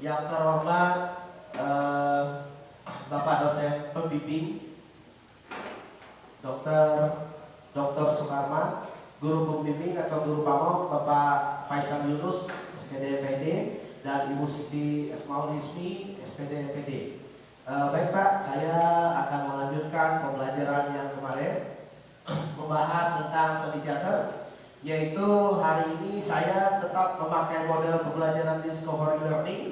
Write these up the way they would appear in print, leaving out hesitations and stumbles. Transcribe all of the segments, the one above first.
Yang terhormat Bapak dosen pembimbing Dr. Sukarma, guru pembimbing atau guru pamong Bapak Faisal Yunus, SPD MPD, dan Ibu Siti Esmaul Ismi, SPD MPD. Baik Pak, saya akan melanjutkan pembelajaran yang kemarin membahas tentang study charter, yaitu hari ini saya tetap memakai model pembelajaran discovery learning,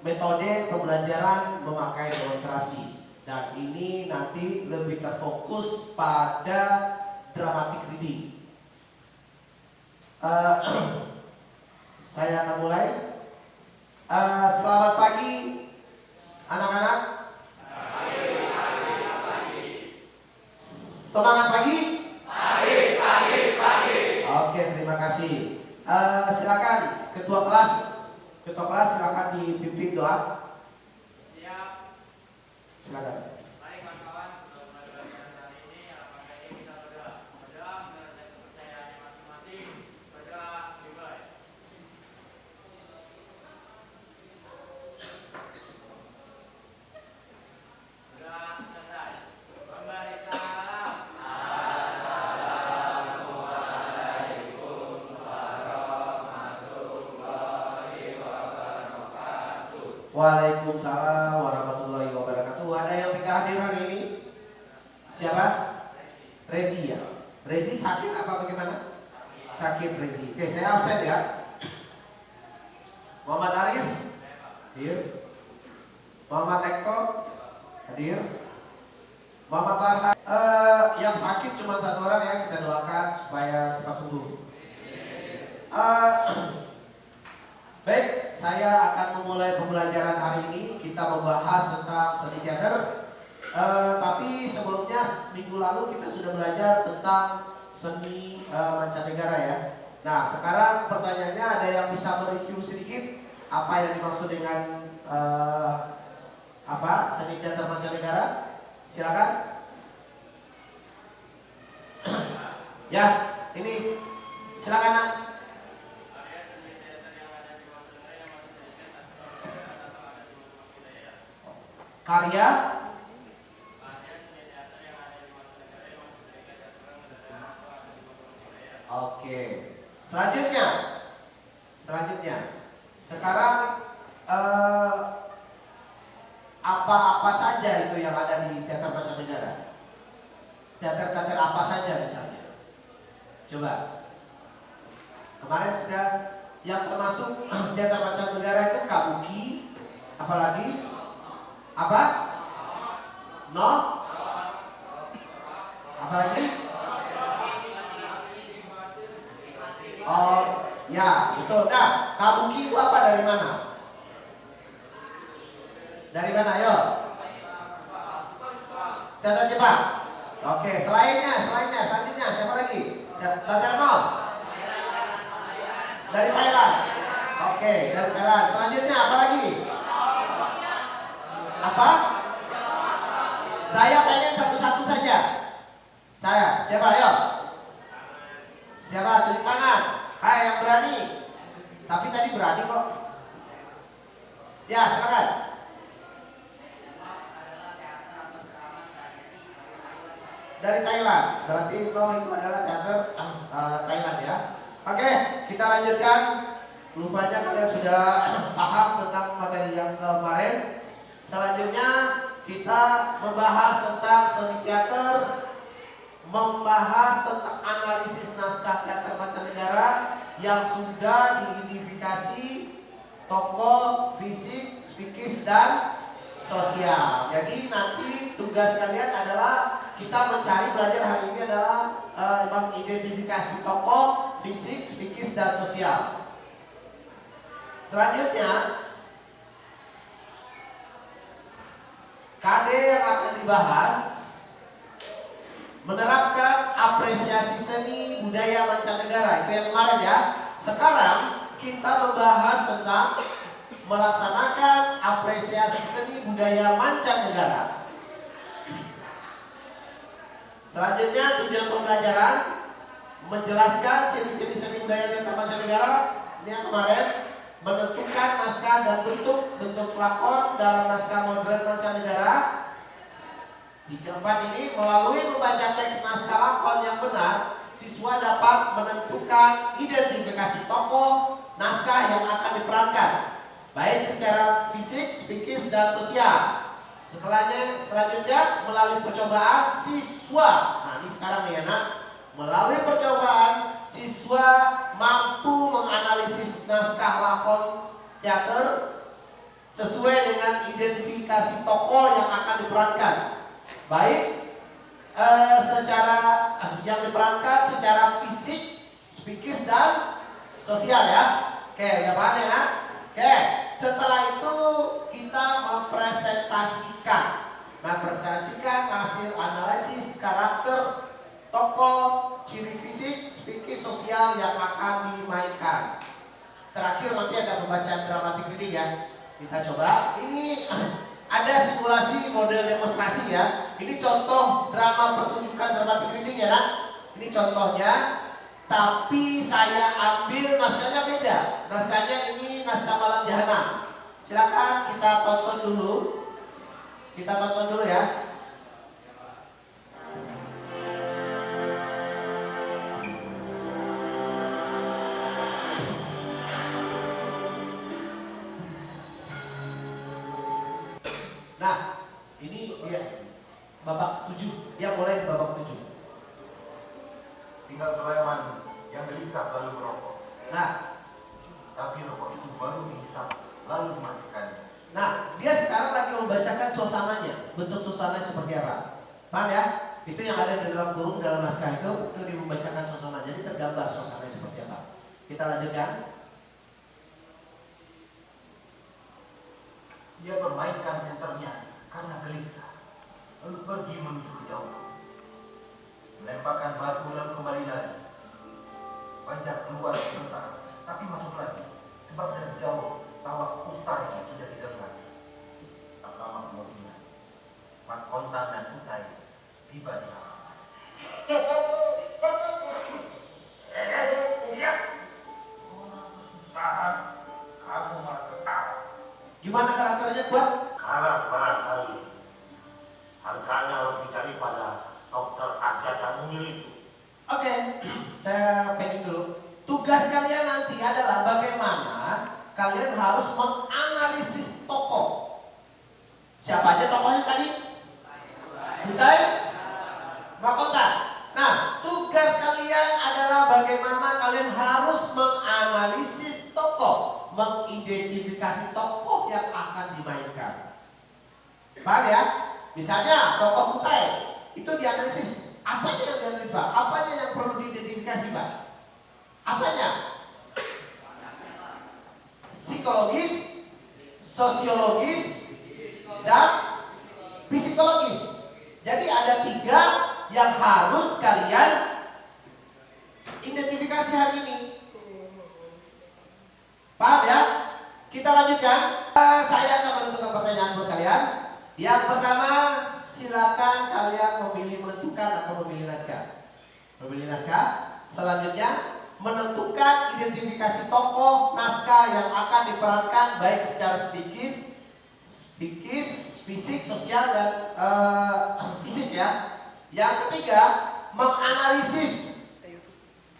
metode pembelajaran memakai demonstrasi, dan ini nanti lebih terfokus pada dramatic reading. Saya akan mulai. Selamat pagi anak-anak. Semangat pagi. Pagi. Oke, terima kasih. Silakan ketua kelas silakan dipimpin doa. Siap. Silakan. Baik kawan-kawan, sebelum mulai pelajaran hari ini, alangkah baiknya kita berdoa. Berdoa menurut kepercayaannya masing-masing. Berdoa dimulai. Berdoa selesai. Memberi salam. Waalaikumsalam warahmatullahi wabarakatuh. Ada yang tidak hadir hari ini? Siapa? Rezi ya. Rezi sakit apa bagaimana? Sakit Rezi. Oke, saya absen ya. Muhammad Arif hadir. Muhammad Eko hadir. Muhammad Farhan. Yang sakit cuma satu orang ya, kita doakan supaya cepat sembuh. Baik, saya akan memulai pembelajaran hari ini. Kita membahas tentang study charter. Tapi sebelumnya minggu lalu kita sudah belajar tentang seni mancanegara ya. Nah, sekarang pertanyaannya, ada yang bisa mereview sedikit apa yang dimaksud dengan seni teater mancanegara? Silakan. Ya, ini silakan Nak. Karya Oke. Selanjutnya sekarang apa saja itu yang ada di teater mancanegara? Teater apa saja misalnya? Coba. Kemarin sudah yang termasuk teater mancanegara itu kabuki, apalagi? Apa? No? Apalagi? Oh, ya, betul. Nah, kabuki itu apa, dari mana? Dari mana, ayo? Teater Jepang. Oke, selanjutnya, siapa lagi? Teater no? Dari Thailand. Oke, dari Thailand. Selanjutnya apa lagi? Apa? Saya pengen satu-satu saja. Siapa? Ayo. Siapa? Tunjuk tangan. Hai, yang berani. Tapi tadi berani kok. Ya, silakan. Dari Thailand. Berarti itu adalah teater Thailand ya. Oke, kita lanjutkan. Lupanya kalian sudah paham tentang materi yang kemarin. Selanjutnya kita membahas tentang seni teater, membahas tentang analisis naskah teater mancanegara yang sudah diidentifikasi tokoh, fisik, psikis, dan sosial. Jadi nanti tugas kalian adalah kita belajar hari ini adalah mengidentifikasi tokoh, fisik, psikis, dan sosial. Selanjutnya KD yang akan dibahas menerapkan apresiasi seni budaya mancanegara, itu yang kemarin ya. Sekarang kita membahas tentang melaksanakan apresiasi seni budaya mancanegara. Selanjutnya tujuan pembelajaran menjelaskan ciri-ciri seni budaya teater mancanegara. Ini yang kemarin. menentukan naskah dan bentuk lakon dalam naskah modern mancanegara. 3-4 ini melalui membaca teks naskah lakon yang benar, siswa dapat menentukan identifikasi tokoh naskah yang akan diperankan, baik secara fisik, psikis, dan sosial. Selanjutnya melalui percobaan siswa. Nah ini sekarang nih anak, melalui percobaan siswa mampu menganalisis naskah lakon teater sesuai dengan identifikasi tokoh yang akan diperankan, baik secara yang diperankan secara fisik, psikis, dan sosial ya. Oke, udah paham ya nak? Oke, setelah itu kita mempresentasikan hasil analisis karakter tokoh, ciri fisik, psikis, sosial yang akan dimainkan. Terakhir nanti ada pembacaan dramatik reading ya. Kita coba. Ini ada simulasi model demonstrasi ya. Ini contoh drama pertunjukan dramatic reading ya nak. Ini contohnya. Tapi saya ambil naskahnya beda. Naskahnya ini naskah Malam Jahanam. Silakan kita tonton dulu. Kita tonton dulu ya. Nah, ini dia babak 7. Dia mulai di babak 7. Tinggal Sulaiman yang gelisah lalu merokok. Nah, Tapi rokok itu baru dihisap lalu dimatikan. Nah, dia sekarang lagi membacakan suasananya, bentuk suasananya seperti apa. Paham ya? Itu yang ada di dalam kurung dalam naskah itu dia membacakan suasana. Jadi tergambar suasananya seperti apa. Kita lanjutkan. Dia permainkan senternya karena gelisah, lalu pergi menuju ke jauh. Melemparkan batu lalu kembali lagi. Banjar keluar sebentar, tapi masuk lagi, sebab dari jauh tawa Utai sudah didengar. Tak lama kemudian, Mak Kontan dan Utai tiba di halaman. Iya, kesusahan, kamu malah ketawa. Gimana karakternya kuat? Kalah barangkali. Harganya lebih daripada dokter aja yang memilih. Oke, saya pending dulu. Tugas kalian nanti adalah bagaimana kalian harus menganalisis tokoh. Siapa aja tokohnya tadi? Utai, Mak Kontan. Nah, tugas kalian adalah bagaimana kalian harus menganalisis tokoh, mengidentifikasi tokoh yang akan dimainkan. Paham ya? Misalnya tokoh Utai itu dianalisis. Apanya yang dianalisis, Pak? Apanya yang perlu diidentifikasi, Pak? Apanya? Psikologis, sosiologis, dan psikologis. Jadi ada 3 yang harus kalian identifikasi hari ini. Paham ya? Kita lanjutkan. Saya akan menentukan pertanyaan buat kalian. Yang pertama, silakan kalian menentukan atau memilih naskah. Memilih naskah. Selanjutnya, menentukan identifikasi tokoh naskah yang akan diperankan baik secara psikis, fisik, sosial, dan fisik ya. Yang ketiga, menganalisis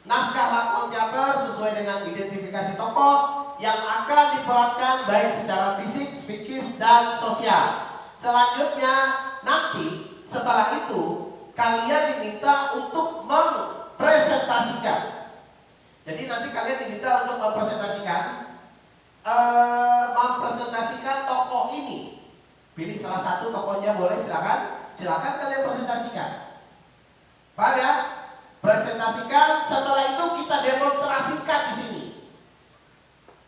naskah lakon teater sesuai dengan identifikasi tokoh yang akan diperankan baik secara fisik, psikis, dan sosial. Selanjutnya, nanti setelah itu kalian diminta untuk mempresentasikan. Jadi nanti kalian diminta untuk mempresentasikan tokoh ini. Pilih salah satu tokohnya boleh, silakan. Silakan kalian presentasikan. Paham ya? Presentasikan, setelah itu kita demonstrasikan di sini.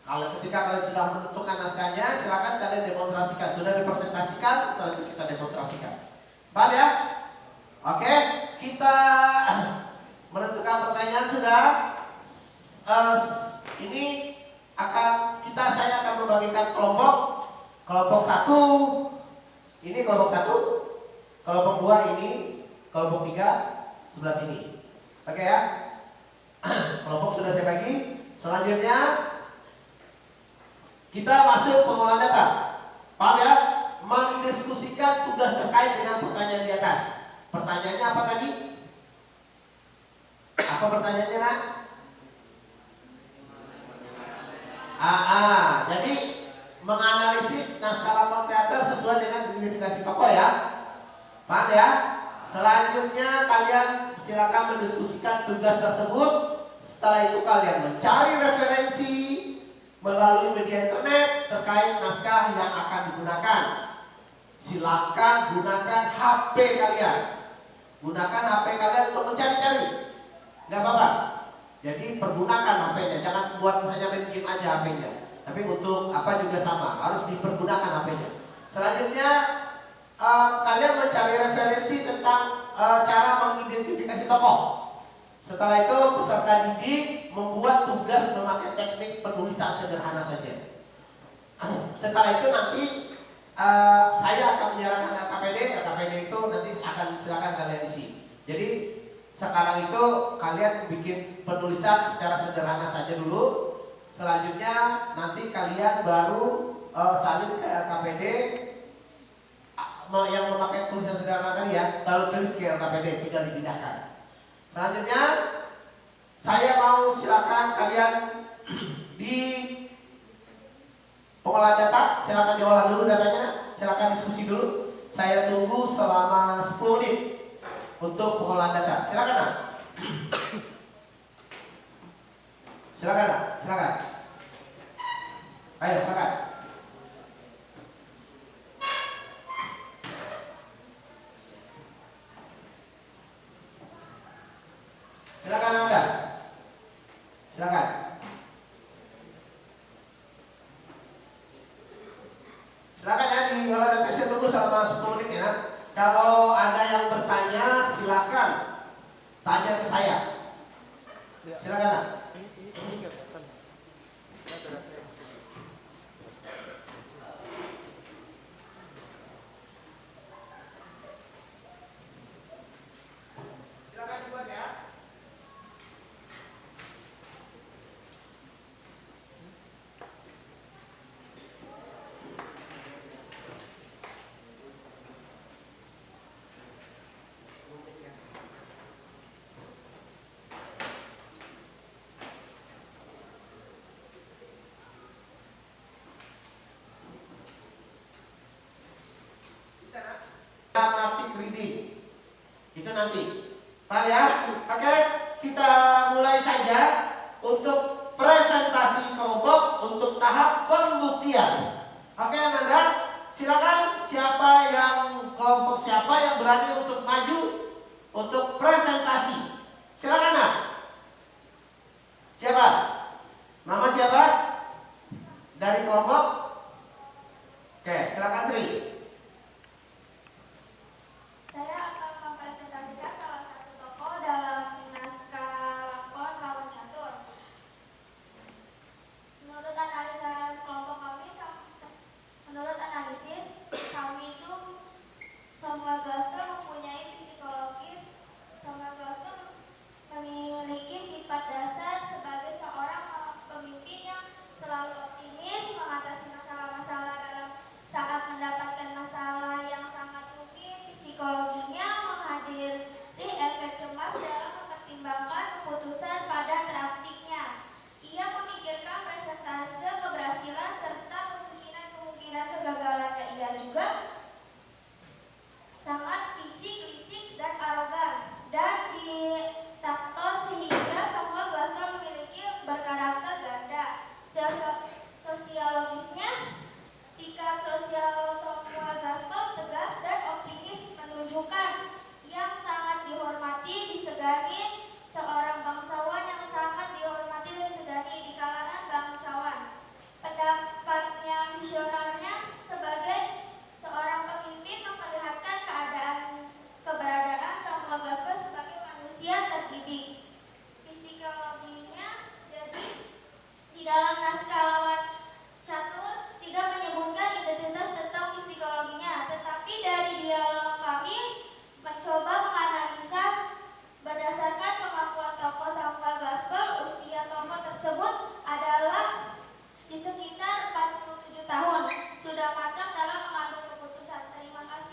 Kalau ketika kalian sudah menentukan naskahnya, silakan kalian demonstrasikan. Sudah dipresentasikan, setelah itu kita demonstrasikan. Paham ya? Oke, kita menentukan pertanyaan sudah. Ini saya akan membagikan kelompok. Kelompok 1 ini kelompok 1, kelompok 2 ini, kelompok 3 sebelah sini. Oke ya? Kelompok sudah saya bagi. Selanjutnya Kita masuk pengolahan data. Paham ya? Mendiskusikan tugas terkait dengan pertanyaan di atas. Pertanyaannya apa tadi? Apa pertanyaannya, Nak? Jadi menganalisis naskah lambang teater sesuai dengan identifikasi tokoh ya. Paham ya? Selanjutnya kalian silakan mendiskusikan tugas tersebut. Setelah itu kalian mencari referensi melalui media internet terkait naskah yang akan digunakan. Silakan gunakan HP kalian. Gunakan HP kalian untuk mencari-cari. Nggak apa-apa. Jadi pergunakan HP-nya, jangan buat hanya main game aja HP-nya. Tapi untuk apa juga sama, harus dipergunakan HP-nya. Selanjutnya kalian mencari referensi tentang cara mengidentifikasi tokoh. Setelah itu peserta didik membuat tugas memakai teknik penulisan sederhana saja. Setelah itu nanti saya akan menyarankan KPD itu nanti akan silakan kalian isi. Jadi sekarang itu kalian bikin penulisan secara sederhana saja dulu. Selanjutnya nanti kalian baru salin ke LKPD yang memakai tulisan sederhana tadi ya, lalu tulis ke LKPD, tinggal dipindahkan. Selanjutnya saya mau silakan kalian di pengolahan data, silakan diolah dulu datanya, silakan diskusi dulu. Saya tunggu selama 10 menit untuk pengolahan data. Silakan, Nak. Silakan, Nak. Silakan. Ayo, silakan. Silakan Anda. Silakan. Silakan ya di olah data, saya tunggu selama 10 menit ya. Kalau ada yang bertanya silakan tanya ke saya. Silakan, Nak. Silakan dibuat ya. Dramatic reading itu nanti, paham ya? Oke, kita mulai saja untuk presentasi kelompok untuk tahap pembuktian. Oke, Anda silakan kelompok siapa yang berani untuk maju untuk presentasi. Silakan, Nak. Siapa? Nama siapa? Dari kelompok? Oke, silakan Sri. Saya akan mempresentasikan salah satu tokoh dalam naskah lakon Lawan Catur. Menurut analisis kami itu Samuel Glasper mempunyai psikologis. Samuel Glasper memiliki sifat dasar sebagai seorang pemimpin yang selalu optimis mengatasi masalah-masalah dalam saat mendapatkan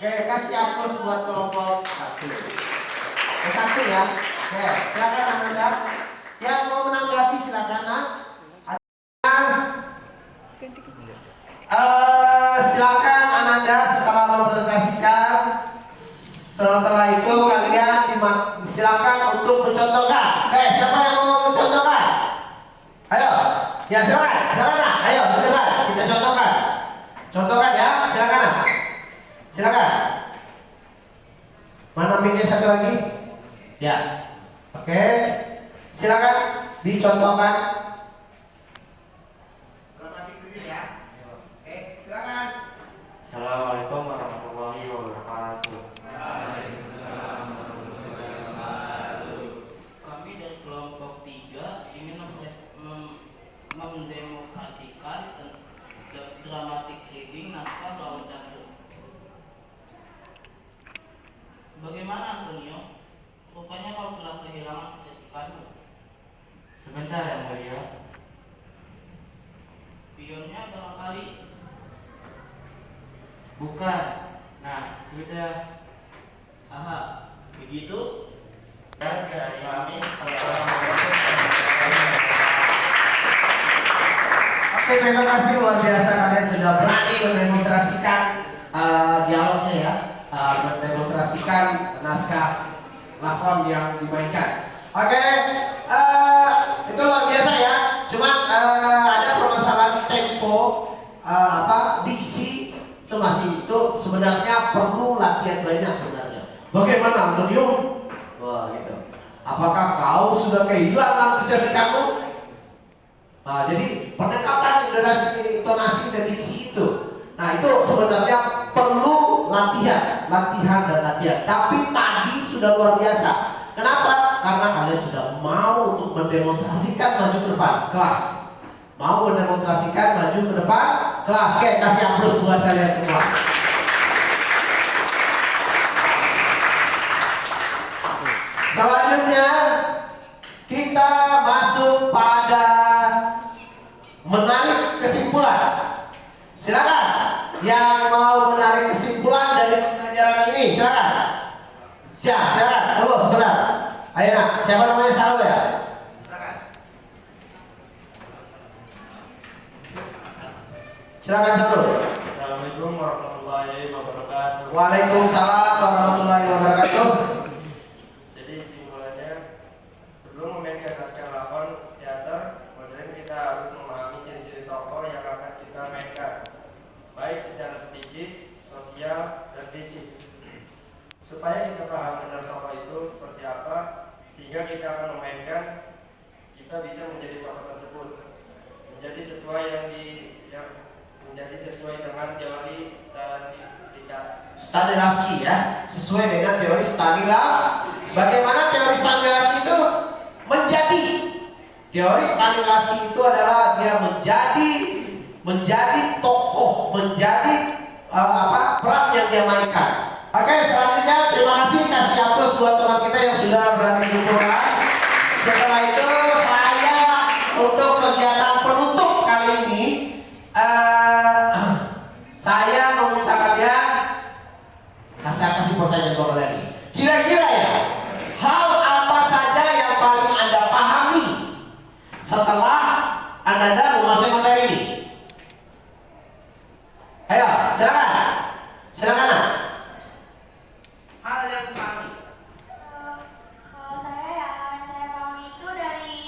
Oke, kasih aplaus buat kelompok satu. Satu ya. Oke, silakan Ananda. Yang mau menanggapi silakan nak. Silakan Ananda setelah mempresentasikan. Setelah itu kalian silakan untuk mencontohkan. Oke, siapa yang mau mencontohkan? Ayo, ya silakan nak. Ayo, depan kita contohkan. Contohkan ya, silakan nak. Silakan. Mana mic-nya satu lagi? Ya. Oke. Silakan dicontohkan. Ya. Oke, silakan. Assalamualaikum warahmatullahi wabarakatuh. Kami dari kelompok 3 ingin mendemokrasikan dramatic reading naskah lawan catur. Bagaimana Antonio? Rupanya kau telah kehilangan kecantikanmu. Sebentar yang mulia. Pionnya barangkali. Bukan. Nah, sudah. Aha, begitu? Dan dari kami Oke, terima kasih luar biasa kalian sudah berani mendemonstrasikan dialognya ya, mendemonstrasikan naskah lakon yang dimainkan. Oke, itu luar biasa ya. Cuman ada permasalahan tempo, diksi itu masih itu sebenarnya perlu latihan banyak sebenarnya. Bagaimana Antonio? Wah gitu. Apakah kau sudah kehilangan kecantikanmu? Nah, jadi pendekatan intonasi dan diksi itu. Nah, itu sebenarnya perlu latihan dan latihan. Tapi tadi sudah luar biasa. Kenapa? Karena kalian sudah mau untuk mendemonstrasikan maju ke depan kelas. Mau mendemonstrasikan maju ke depan kelas. Oke, kasih aplaus buat kalian semua. Selanjutnya kita masuk pada menarik kesimpulan. Silakan yang mau menarik kesimpulan dari pembelajaran ini, silakan. Silakan. Tunggu sebentar. Ayo nak, siapa namanya Sarul ya? Silakan Sarul. Assalamualaikum warahmatullahi wabarakatuh. Waalaikumsalam warahmatullahi wabarakatuh. Jadi kesimpulannya, sebelum memainkan naskah lakon teater modern, kita harus memahami ciri-ciri tokoh yang akan kita mainkan, baik secara psikis, sosial, dan fisik. Supaya kita paham benar tokoh itu seperti apa, sehingga kita akan memainkan, kita bisa menjadi tokoh tersebut, menjadi sesuai dengan teori Stanislavski ya, sesuai dengan teori Stanislavski. Bagaimana teori Stanislavski itu menjadi? Teori Stanislavski itu adalah dia menjadi tokoh, menjadi peran yang dia mainkan. Oke, selanjutnya terima kasih, kasih aplaus buat teman kita yang sudah berani mengumpulkan. Setelah itu saya untuk kegiatan penutup kali ini saya meminta kalian kasih pertanyaan kembali lagi. Kira-kira ya, hal apa saja yang paling Anda pahami setelah Anda memasuki materi ini? Ayo, silakan. Hal yang pahami. Kalau saya ya, yang saya pahami itu dari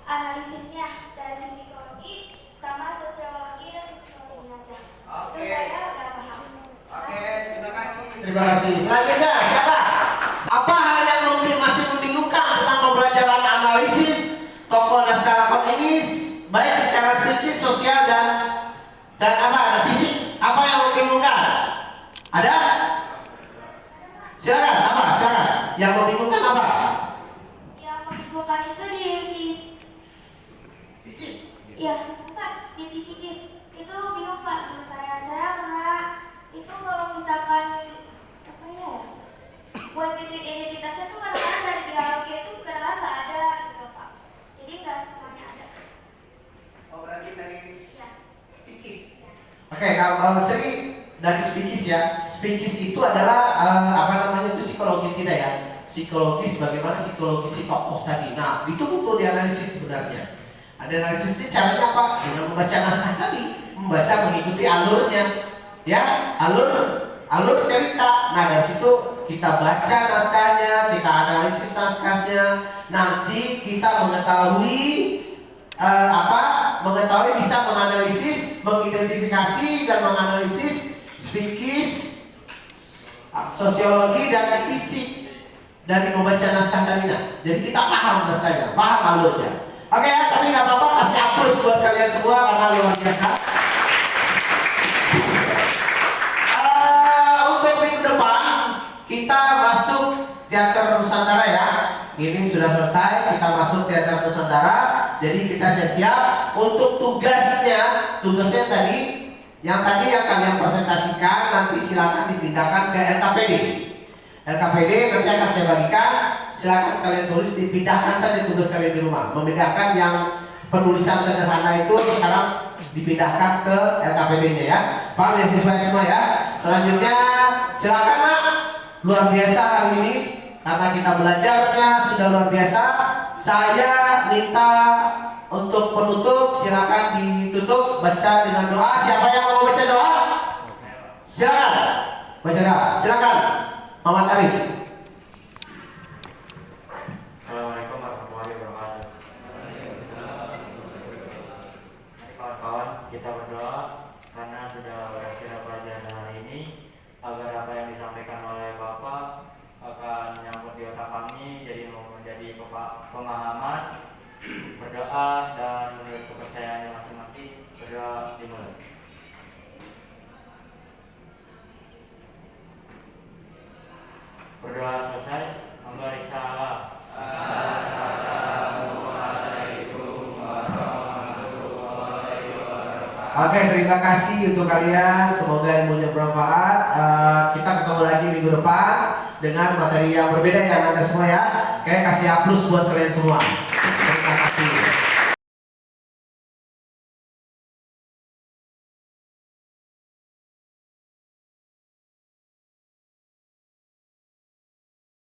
analisisnya, dari psikologi sama sosiologi dan psikologi aja. Oke. Itu saya udah paham. Oke, terima kasih. Terima kasih. Selanjutnya siapa? Apa hal yang masih membingungkan tentang pembelajaran analisis tokoh naskah lakon ini, baik secara psikis, sosial dan fisik? Apa yang membingungkan? Ada? Silakan. Silakan. Yang membingungkan apa? Yang membingungkan itu di Fisik. iya, bukan di psikis. Itu bingung Pak menurut saya. Saya karena itu kalau misalkan apa ya? Buat bikin identitasnya tuh kadang-kadang dari dialognya itu kadang-kadang nggak ada gitu Pak. Jadi nggak semuanya ada. Oh, berarti dari Ya. psikis. Oke, kalau Sri dari psikis ya. Speakis itu adalah apa namanya itu psikologis kita ya. Psikologis, bagaimana psikologis si tokoh tadi. Nah, itu butuh dianalisis sebenarnya. Ada analisisnya, caranya apa? Dengan membaca naskah tadi, membaca mengikuti alurnya, ya, alur cerita. Nah, dari situ kita baca naskahnya, kita analisis naskahnya. Nanti kita mengetahui bisa menganalisis, mengidentifikasi dan menganalisis speakis, sosiologi dan fisik dari membaca naskah tadi. Jadi kita paham naskahnya, paham alurnya. Oke ya, tapi nggak apa-apa, kasih aplaus buat kalian semua karena luar biasa. Untuk minggu depan kita masuk teater Nusantara ya. Ini sudah selesai, kita masuk teater Nusantara. Jadi kita siap-siap untuk tugasnya tadi yang kalian presentasikan nanti silakan dipindahkan ke LKPD. LKPD nanti akan saya bagikan. Silakan kalian tulis, dipindahkan saja tugas kalian di rumah. Memindahkan yang penulisan sederhana itu sekarang dipindahkan ke LKPD-nya ya. Paham ya siswa semua ya? Selanjutnya silakan nak. Luar biasa hari ini karena kita belajarnya sudah luar biasa. Saya minta untuk penutup silakan ditutup baca dengan doa. Siapa yang mau baca doa? Silakan baca doa. Silakan Muhammad Arif. Assalamualaikum warahmatullahi wabarakatuh. Mari kawan-kawan kita berdoa karena sudah berakhir pelajaran hari ini, agar apa yang disampaikan oleh Bapak akan nyangkut di otak kami, jadi menjadi pemahaman. Berdoa dan menurut kepercayaannya masing-masing. Berdoa dimulai. Berdoa selesai, hamba risalah. Oke, terima kasih untuk kalian. Semoga ilmunya bermanfaat. Kita ketemu lagi minggu depan dengan materi yang berbeda ya Anda semua ya. Oke, kasih aplaus buat kalian semua.